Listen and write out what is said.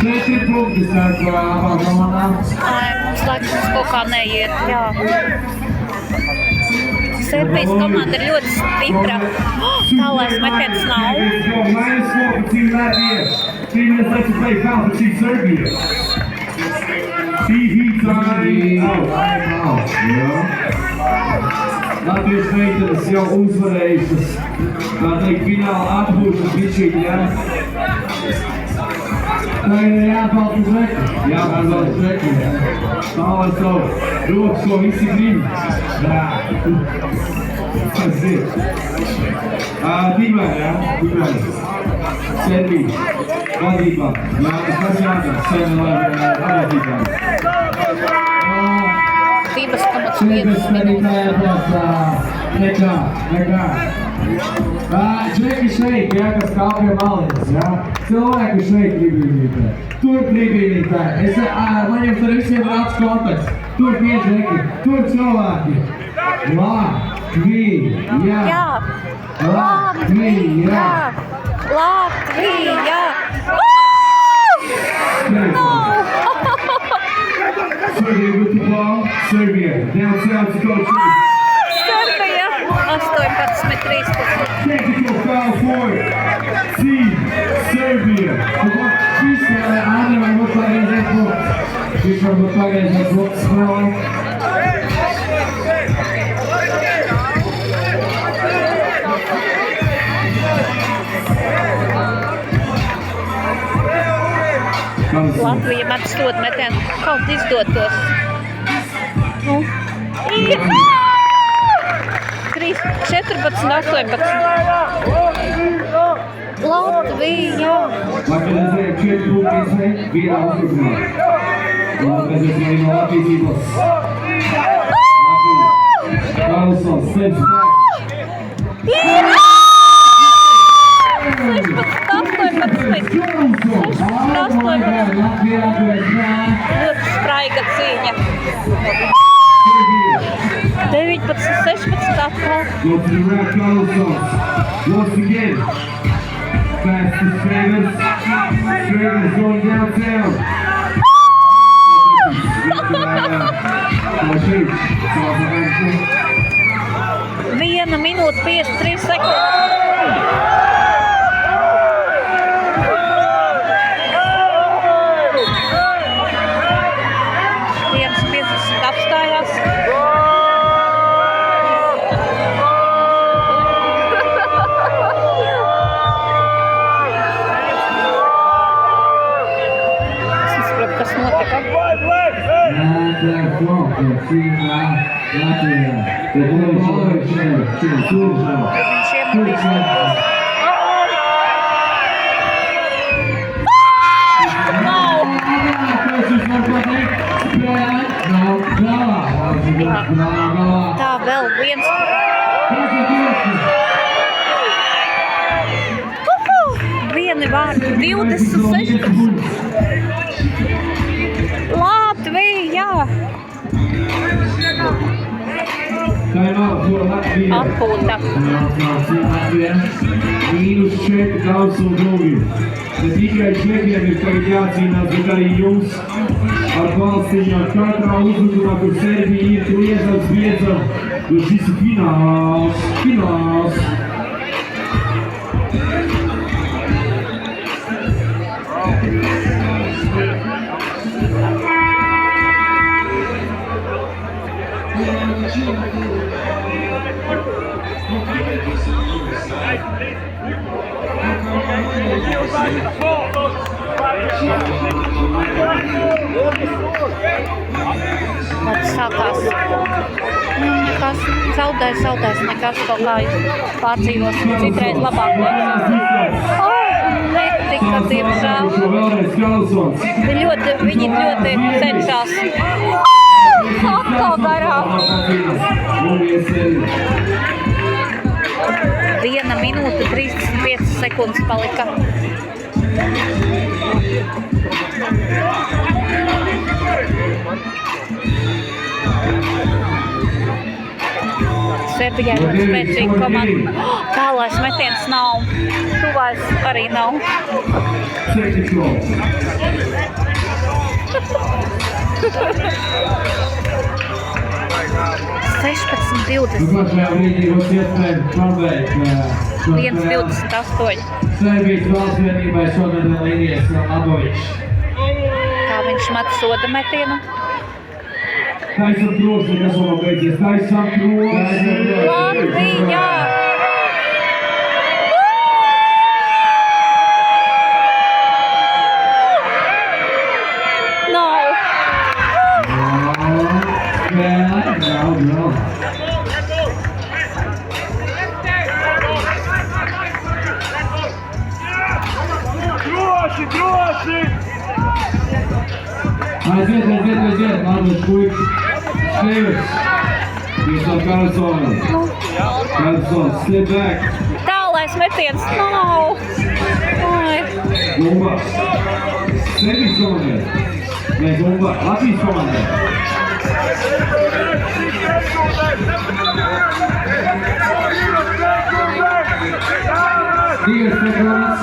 4 punkti starp abām komandām. Mums laikam kaut kā neiet, jā. Serbijas komanda ir ļoti stipra. Tālais metiens nav. -4 for Team Latvia. 3 minutes left to play. Foul for Team Serbia. TV time out. Latvijas meitenes jau uzvarējušas. Tā teikt, fināla atpūšas bišķīgi, jā. Tagad ir jāpalt uz reku. Jāpalt uz reku, jā. Tālāk savu rokas, ko visi grib. Jā. Tas ir. Tīmēr, jā. Tīmēr. Serbija. Vadībā. Jā, tas jādara. Serbija vadībā. 2,5 minūtes. Nekā. Džeki šeit, jā, kas kā pie malines, jā. Cilvēki šeit tribīnītē. Tur tribīnītē. Man jums ar visiem rāds kontakts. Tur tie džeki, tur cilvēki. Latvija. Latvija. No! Serbia with the ball. Serbia. Down to coach. Serbija. 18-13. Technical foul for Team Serbia. Ana varbūt pareizais bloks. Viņš varbūt pareizais bloks spēlē. Latvija met stot metienu. Kaut izdotos. 14-18. Latvija! Organizēja 4 punkti, vienā uzrunā. Latvijas arī no Latvijas izlases. Karlsons, steps back. 16-18. Spraiga cīņa. 19-16 atkal. Go to the rack, Karlsons. Once again. Pass to Stravers. Stravers going downtown. Viena minūte 53 sekundes. Apstājās. Es nesaprotu, kas notika. Tā vēl viens. Vieni vārdi 26. Latvija! Atpūta. -4 daudz un drugi. Ne tikai čekiem ir tagad jācīnās, bet arī jums ar valstīm, katrā uzrunā, kur Serbija ir kliedzams, jo šis ir fināls. Sākās. Nekas zaudēs, nekas kaut kā pārdzīvos. Citreiz labāk liekas. Netika, diemžēl. Viņi ļoti cenšas. Atkal garām. 1 minūte 35 sekundes palika. Serbijai ļoti spēcīga komanda. Tālais metiens nav. Tuvais arī nav. 16-20. Nu, šajā brīdī būs iespējams pabeigt 1-28. Serbijas valsts vienībai šonedēļ Līnijas Labovičs. Kā viņš met soda metienu. Taisam troksni, kas vēl nav beidzies. Taisam troksni. Latvija! Nav! Bravo. Droši! Aiziet, Latvijas puikas. Šteivers. Piesāk Karlsona. Karlsons, step back. Tālais metiens nav! Ai. Gumba. Serbijas komandai. Nē, Gumba. Latvijas komandai. Divas sekundes.